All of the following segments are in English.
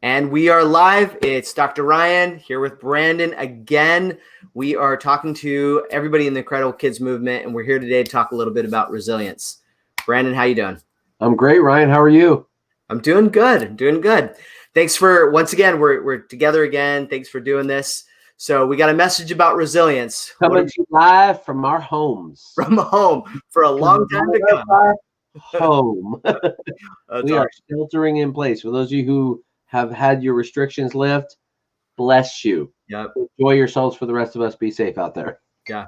And we are live. It's Dr. Ryan here with Brandon again. We are talking to everybody in the Incredible Kids movement, and we're here today to talk a little bit about resilience. Brandon, how you doing? I'm great, Ryan. How are you? I'm doing good. Thanks for, once again, we're together again. Thanks for doing this. So we got a message about resilience. Coming to you live from our homes. From home for a long time to come. Home. We are sheltering in place. For those of you who have had your restrictions lift, bless you. Yep. Enjoy yourselves. For the rest of us, be safe out there. Yeah.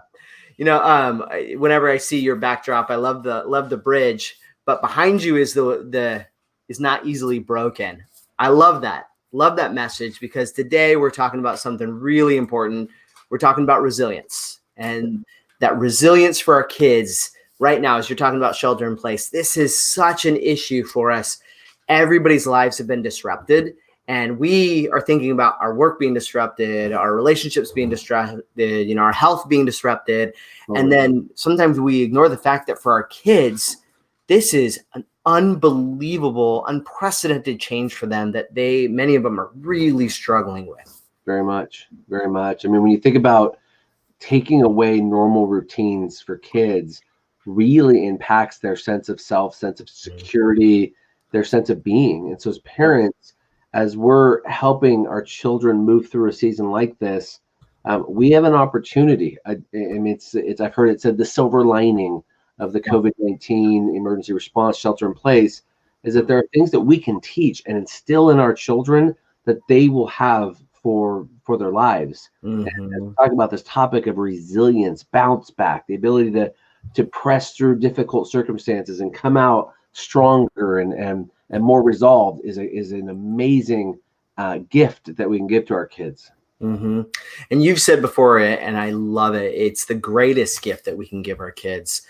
You know, whenever I see your backdrop, I love the bridge, but behind you is the is not easily broken. I love that. Love that message, because today we're talking about something really important. We're talking about resilience, and that resilience for our kids right now, as you're talking about shelter in place. This is such an issue for us. Everybody's lives have been disrupted, and we are thinking about our work being disrupted, our relationships being disrupted, our health being disrupted. And then sometimes we ignore the fact that for our kids, this is an unbelievable, unprecedented change for them that many of them are really struggling with. Very much. I mean, when you think about taking away normal routines for kids, really impacts their sense of self, sense of security, their sense of being. And so as parents, as we're helping our children move through a season like this, we have an opportunity. I mean, I've heard it said the silver lining of the COVID-19 emergency response shelter in place is that there are things that we can teach and instill in our children that they will have for their lives. Mm-hmm. And talking about this topic of resilience, bounce back, the ability to press through difficult circumstances and come out stronger and more resolved is an amazing gift that we can give to our kids. Mm-hmm. And you've said before, and I love it, it's the greatest gift that we can give our kids.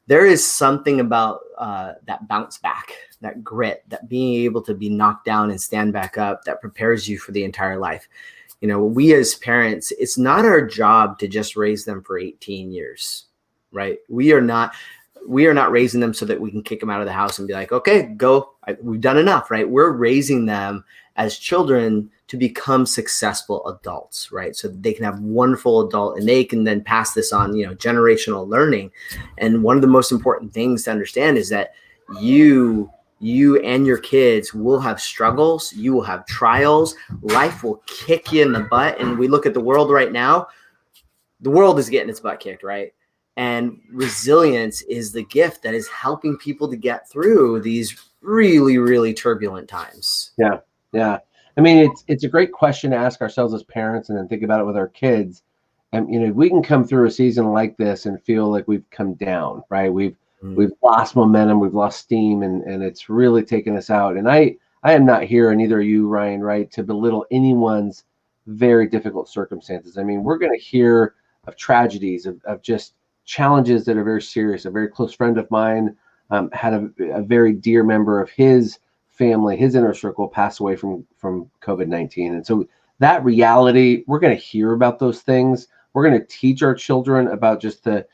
There is something about that bounce back, that grit, that being able to be knocked down and stand back up, that prepares you for the entire life. You know, we as parents, it's not our job to just raise them for 18 years, right? We are not raising them so that we can kick them out of the house and be like, okay, go, we've done enough, right? We're raising them as children to become successful adults, right? So that they can have wonderful adult, and they can then pass this on, generational learning. And one of the most important things to understand is that you and your kids will have struggles. You will have trials. Life will kick you in the butt. And we look at the world right now, the world is getting its butt kicked, right? And resilience is the gift that is helping people to get through these really, really turbulent times. Yeah. I mean, it's a great question to ask ourselves as parents, and then think about it with our kids. And we can come through a season like this and feel like we've come down, right? We've lost momentum, we've lost steam, and it's really taken us out. And I am not here, and neither are you, Ryan, right, to belittle anyone's very difficult circumstances. I mean, we're going to hear of tragedies, of just challenges that are very serious. A very close friend of mine had a very dear member of his family, his inner circle, pass away from COVID-19. And so that reality, we're going to hear about those things. We're going to teach our children about just the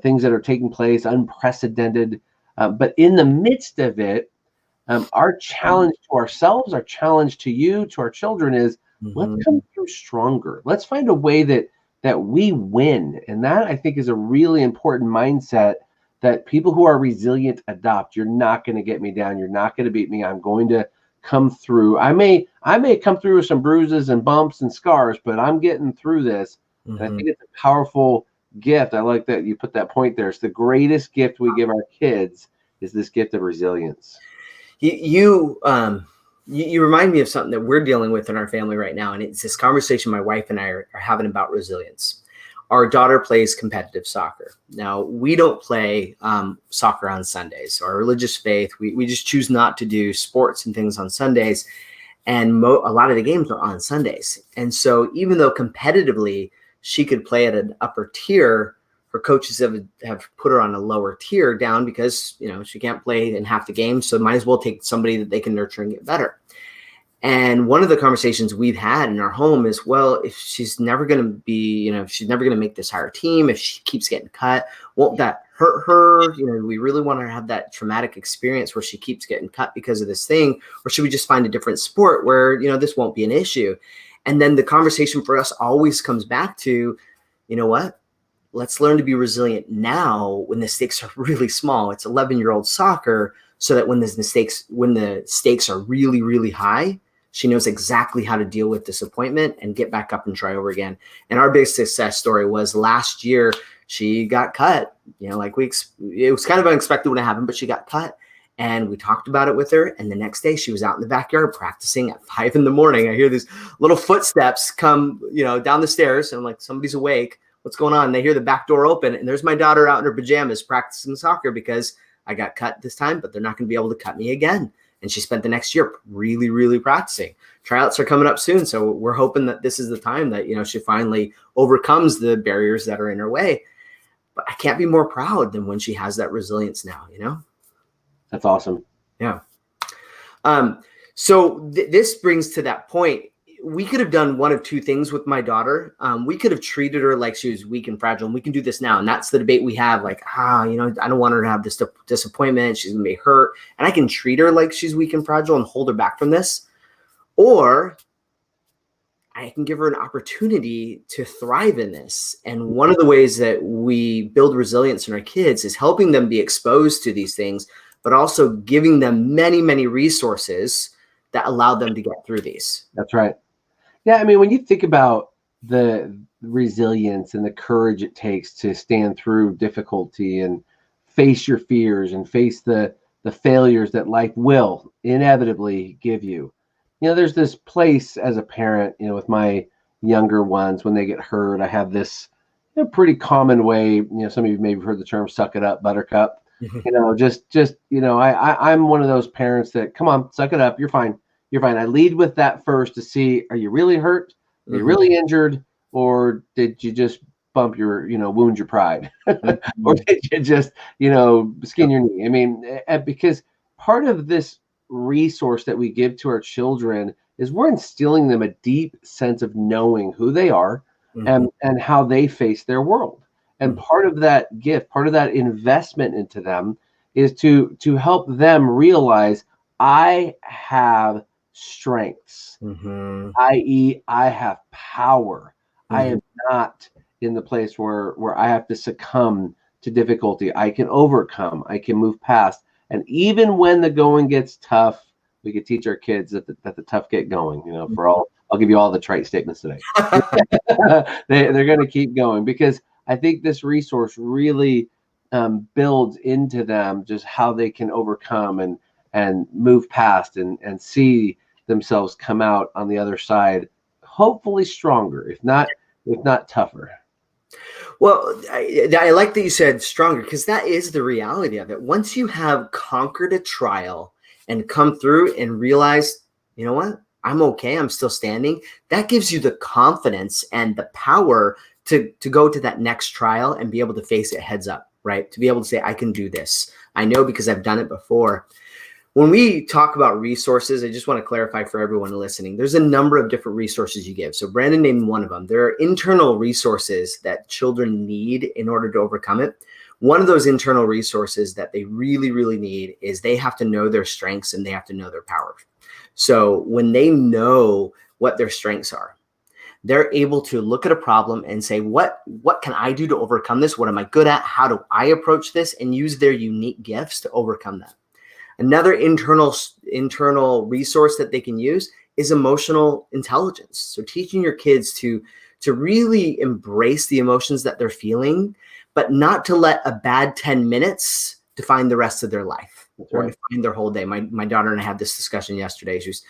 things that are taking place, unprecedented. But in the midst of it, our challenge to ourselves, our challenge to you, to our children is, let's come through stronger. Let's find a way that we win. And that, I think, is a really important mindset that people who are resilient adopt. You're not going to get me down. You're not going to beat me. I'm going to come through. I may come through with some bruises and bumps and scars, but I'm getting through this. And I think it's a powerful gift. I like that you put that point there. It's the greatest gift we give our kids is this gift of resilience. You remind me of something that we're dealing with in our family right now. And it's this conversation my wife and I are having about resilience. Our daughter plays competitive soccer. Now, we don't play soccer on Sundays. Our religious faith, we just choose not to do sports and things on Sundays. And a lot of the games are on Sundays. And so even though competitively she could play at an upper tier, her coaches have put her on a lower tier down because, she can't play in half the games. So might as well take somebody that they can nurture and get better. And one of the conversations we've had in our home is, well, if she's never going to be, if she's never going to make this higher team, if she keeps getting cut, won't that hurt her? You know, do we really want her to have that traumatic experience where she keeps getting cut because of this thing? Or should we just find a different sport where, you know, this won't be an issue? And then the conversation for us always comes back to, you know what? Let's learn to be resilient now when the stakes are really small. It's 11-year-old soccer, so that when the stakes are really, really high, she knows exactly how to deal with disappointment and get back up and try over again. And our big success story was last year. She got cut, you know, like it was kind of unexpected when it happened, but she got cut. And we talked about it with her. And the next day she was out in the backyard practicing at 5 a.m. I hear these little footsteps come, you know, down the stairs. And I'm like, somebody's awake. What's going on? And they hear the back door open. And there's my daughter out in her pajamas practicing soccer because I got cut this time, but they're not going to be able to cut me again. And she spent the next year really, really practicing. Tryouts are coming up soon. So we're hoping that this is the time that, you know, she finally overcomes the barriers that are in her way. But I can't be more proud than when she has that resilience now, you know? That's awesome. Yeah. So this brings to that point. We could have done one of two things with my daughter. We could have treated her like she was weak and fragile, and we can do this now. And that's the debate we have. Like, you know, I don't want her to have this disappointment. She's gonna be hurt, and I can treat her like she's weak and fragile and hold her back from this, or I can give her an opportunity to thrive in this. And one of the ways that we build resilience in our kids is helping them be exposed to these things, but also giving them many, many resources that allow them to get through these. That's right. Yeah, I mean, when you think about the resilience and the courage it takes to stand through difficulty and face your fears and face the failures that life will inevitably give you. You know, there's this place as a parent, you know, with my younger ones, when they get hurt, I have this, you know, pretty common way, you know, some of you maybe heard the term suck it up, buttercup. You know, just, you know, I'm one of those parents that, come on, suck it up. You're fine. You're fine. I lead with that first to see, are you really hurt? Are you really injured? Or did you just bump your, you know, wound your pride? Or did you just, you know, skin your knee? I mean, because part of this resource that we give to our children is we're instilling them a deep sense of knowing who they are and how they face their world. And part of that gift, part of that investment into them is to help them realize I have strengths, i.e., I have power. I am not in the place where I have to succumb to difficulty. I can overcome. I can move past. And even when the going gets tough, we could teach our kids that the tough get going. You know, I'll give you all the trite statements today. They're going to keep going, because I think this resource really builds into them just how they can overcome and move past and see themselves come out on the other side, hopefully stronger, if not tougher. Well, I like that you said stronger, because that is the reality of it. Once you have conquered a trial and come through and realize, you know what, I'm okay, I'm still standing, that gives you the confidence and the power to go to that next trial and be able to face it heads up, right? To be able to say, I can do this. I know because I've done it before. When we talk about resources, I just want to clarify for everyone listening, there's a number of different resources you give. So Brandon named one of them. There are internal resources that children need in order to overcome it. One of those internal resources that they really, really need is they have to know their strengths and they have to know their powers. So when they know what their strengths are, they're able to look at a problem and say, what can I do to overcome this? What am I good at? How do I approach this? And use their unique gifts to overcome that. Another internal resource that they can use is emotional intelligence. So teaching your kids to really embrace the emotions that they're feeling, but not to let a bad 10 minutes define the rest of their life or define their whole day. My daughter and I had this discussion yesterday. She was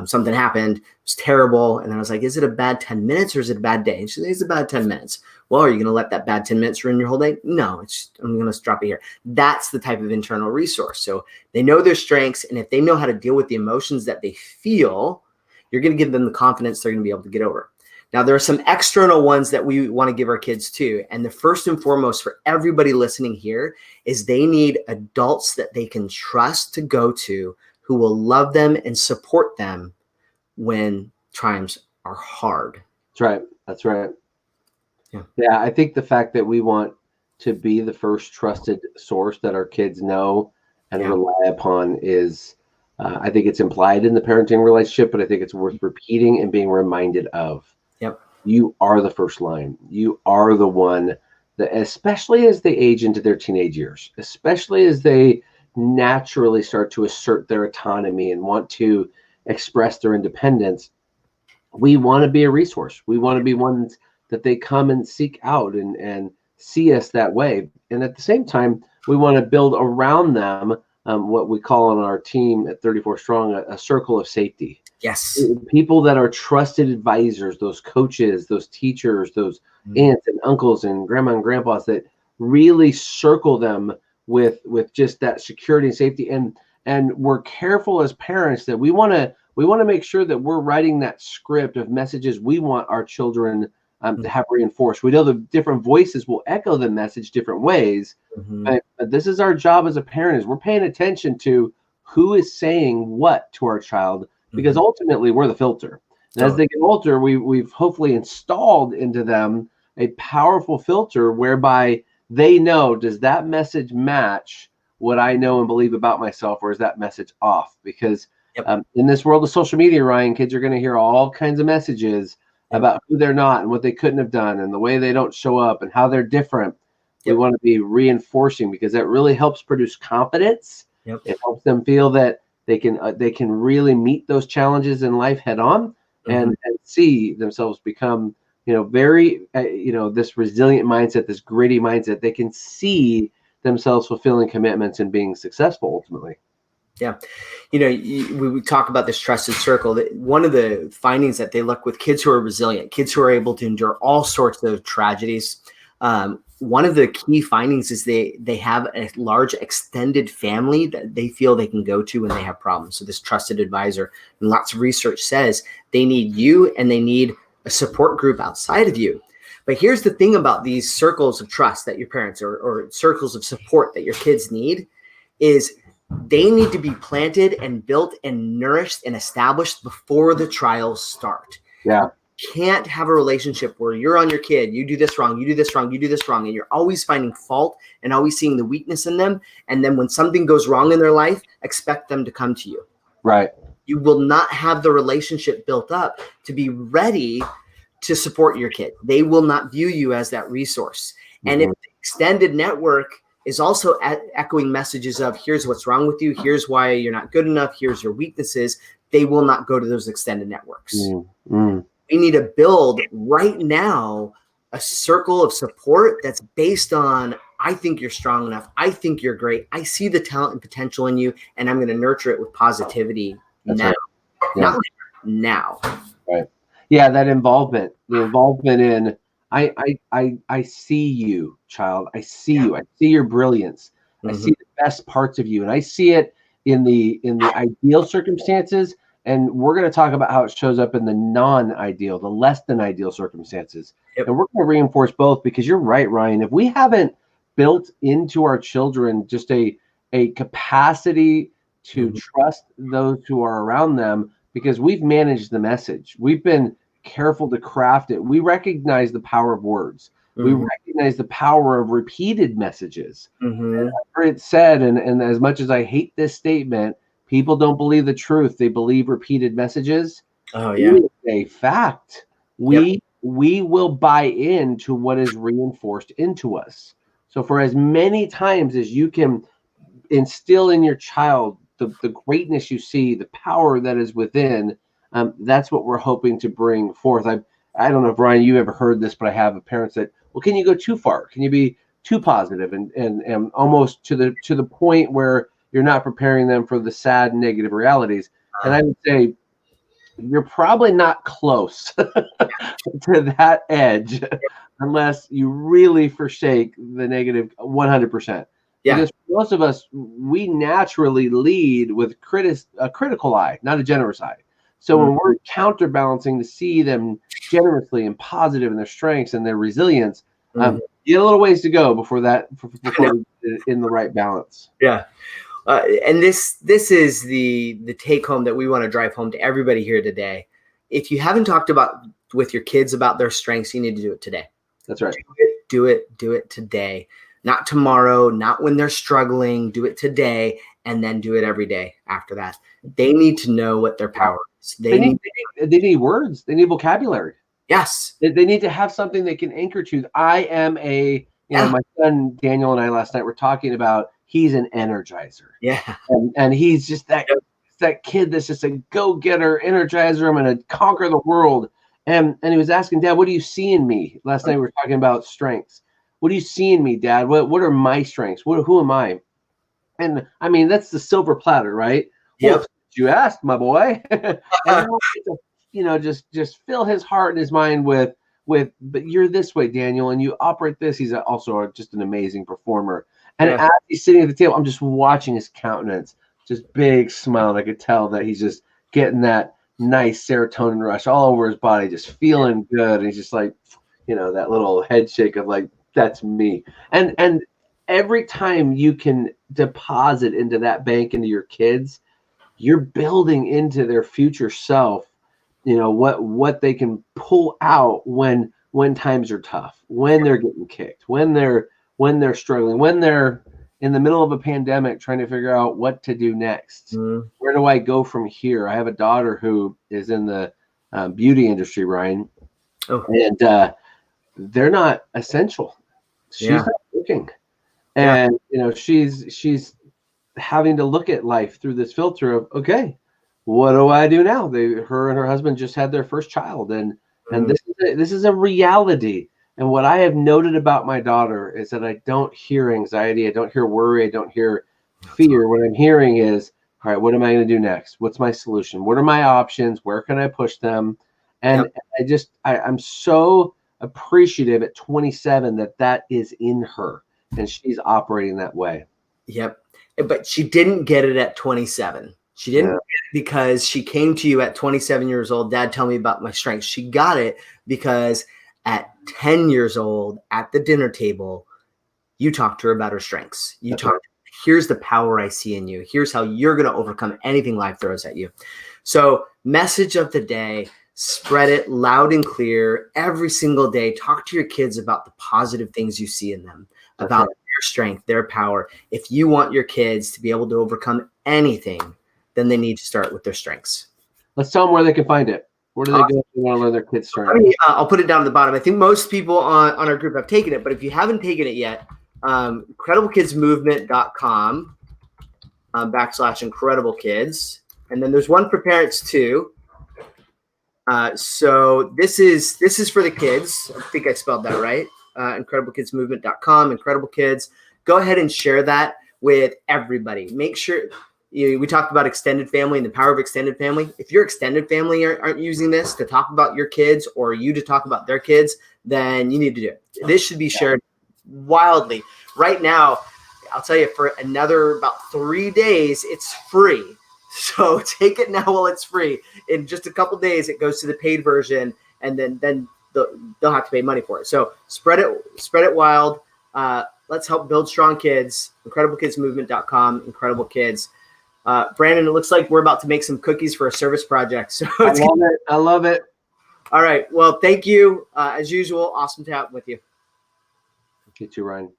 something happened, it was terrible. And then I was like, is it a bad 10 minutes or is it a bad day? And she said, it's a bad 10 minutes. Well, are you going to let that bad 10 minutes ruin your whole day? No, I'm going to drop it here. That's the type of internal resource. So they know their strengths. And if they know how to deal with the emotions that they feel, you're going to give them the confidence they're going to be able to get over. Now, there are some external ones that we want to give our kids too. And the first and foremost for everybody listening here is they need adults that they can trust to go to, who will love them and support them when times are hard. That's right. Yeah, I think the fact that we want to be the first trusted source that our kids know and Yeah. rely upon is, I think it's implied in the parenting relationship, but I think it's worth repeating and being reminded of. Yep. You are the first line. You are the one that, especially as they age into their teenage years, especially as they naturally start to assert their autonomy and want to express their independence, we want to be a resource. We want to be ones that they come and seek out and see us that way. And at the same time, we want to build around them what we call on our team at 34 Strong a circle of safety. Yes. People that are trusted advisors, those coaches, those teachers, those aunts and uncles and grandma and grandpas that really circle them with just that security and safety. And we're careful as parents that we want to make sure that we're writing that script of messages we want our children to have reinforced. We know the different voices will echo the message different ways, but this is our job as a parent, is we're paying attention to who is saying what to our child, because ultimately we're the filter. And as they get older, we've hopefully installed into them a powerful filter whereby they know, does that message match what I know and believe about myself, or is that message off? Because in this world of social media, Ryan, kids are going to hear all kinds of messages about who they're not and what they couldn't have done and the way they don't show up and how they're different. We want to be reinforcing, because that really helps produce confidence. It helps them feel that they can really meet those challenges in life head on and see themselves become, very, this resilient mindset, this gritty mindset. They can see themselves fulfilling commitments and being successful ultimately. Yeah. We talk about this trusted circle. One of the findings that they look with kids who are resilient, kids who are able to endure all sorts of tragedies. One of the key findings is they have a large extended family that they feel they can go to when they have problems. So this trusted advisor, and lots of research says they need you and they need a support group outside of you. But here's the thing about these circles of trust that your parents or circles of support that your kids need is they need to be planted and built and nourished and established before the trials start. Yeah. Can't have a relationship where you're on your kid, you do this wrong, you do this wrong, you do this wrong, and you're always finding fault and always seeing the weakness in them. And then when something goes wrong in their life, expect them to come to you. Right. You will not have the relationship built up to be ready to support your kid. They will not view you as that resource. And if the extended network is also echoing messages of here's what's wrong with you, here's why you're not good enough, here's your weaknesses, they will not go to those extended networks. We need to build right now a circle of support that's based on, I think you're strong enough. I think you're great. I see the talent and potential in you, and I'm going to nurture it with positivity now. Not now. Right. Yeah, that involvement, the involvement in, I see you, child. I see you. I see your brilliance. I see the best parts of you, and I see it in the ideal circumstances. And we're going to talk about how it shows up in the non-ideal, the less than ideal circumstances. And we're going to reinforce both, because you're right, Ryan. If we haven't built into our children just a capacity to trust those who are around them, because we've managed the message, we've been careful to craft it. We recognize the power of words. We recognize the power of repeated messages. And I've heard it said, and as much as I hate this statement, people don't believe the truth. They believe repeated messages. Oh, yeah. It is a fact. We will buy into what is reinforced into us. So for as many times as you can instill in your child the greatness you see, the power that is within, that's what we're hoping to bring forth. I don't know if, Ryan, you ever heard this, but I have parents that, well, can you go too far? Can you be too positive and almost to the point where you're not preparing them for the sad negative realities? And I would say you're probably not close to that edge unless you really forsake the negative 100%. Because most of us, we naturally lead with a critical eye, not a generous eye. So when we're counterbalancing to see them generously and positive in their strengths and their resilience, you get a little ways to go before in the right balance. Yeah. And this is the take home that we want to drive home to everybody here today. If you haven't talked about with your kids about their strengths, you need to do it today. That's right. do it today, not tomorrow, not when they're struggling. Do it today, and then do it every day after that. They need to know what their power is. They need words. They need vocabulary. Yes. They need to have something they can anchor to. My son Daniel and I last night were talking about, he's an energizer. Yeah. And he's just that kid that's just a go-getter, energizer. I'm going to conquer the world. And he was asking, Dad, what do you see in me? Last night we were talking about strengths. What do you see in me, Dad? What are my strengths? Who am I? And I mean, that's the silver platter, right? Yep. Well, you asked, my boy. And just fill his heart and his mind with, but you're this way, Daniel, and you operate this. He's also just an amazing performer. And as he's sitting at the table, I'm just watching his countenance, just big smile. And I could tell that he's just getting that nice serotonin rush all over his body, just feeling good. And he's just like, that little head shake of like, that's me. And every time you can deposit into that bank, into your kids, you're building into their future self, what they can pull out when times are tough, when they're getting kicked, when they're struggling, when they're in the middle of a pandemic trying to figure out what to do next. Where do I go from here? I have a daughter who is in the beauty industry, Ryan, and they're not essential. She's not working, and she's having to look at life through this filter of, okay, what do I do now? Her and her husband just had their first child, and this is a reality. And what I have noted about my daughter is that I don't hear anxiety, I don't hear worry, I don't hear fear. What I'm hearing is, all right, what am I going to do next? What's my solution? What are my options? Where can I push them? And I'm so appreciative at 27 that is in her, and she's operating that way. Yep. But she didn't get it at 27. She didn't get it because she came to you at 27 years old. Dad, tell me about my strengths. She got it because at 10 years old at the dinner table, you talked to her about her strengths. You talked, here's the power I see in you. Here's how you're going to overcome anything life throws at you. So message of the day, spread it loud and clear every single day. Talk to your kids about the positive things you see in them, about their strength, their power. If you want your kids to be able to overcome anything, then they need to start with their strengths. Let's tell them where they can find it. Where do they go if they want to learn their kids' strengths? I'll put it down at the bottom. I think most people on our group have taken it, but if you haven't taken it yet, incrediblekidsmovement.com /incrediblekids. And then there's one for parents too. So this is for the kids. I think I spelled that right. incrediblekidsmovement.com, Incredible Kids. Go ahead and share that with everybody. Make sure we talked about extended family and the power of extended family. If your extended family aren't using this to talk about your kids or you to talk about their kids, then you need to do it. This should be shared wildly. Right now, I'll tell you, for another about 3 days, it's free. So take it now while it's free. In just a couple days, it goes to the paid version, and then they'll have to pay money for it. So spread it wild. Let's help build strong kids. incrediblekidsmovement.com, Incredible Kids. Brandon, it looks like we're about to make some cookies for a service project. So I love it. All right. Well, thank you. As usual, awesome to have with you. Get you, Ryan.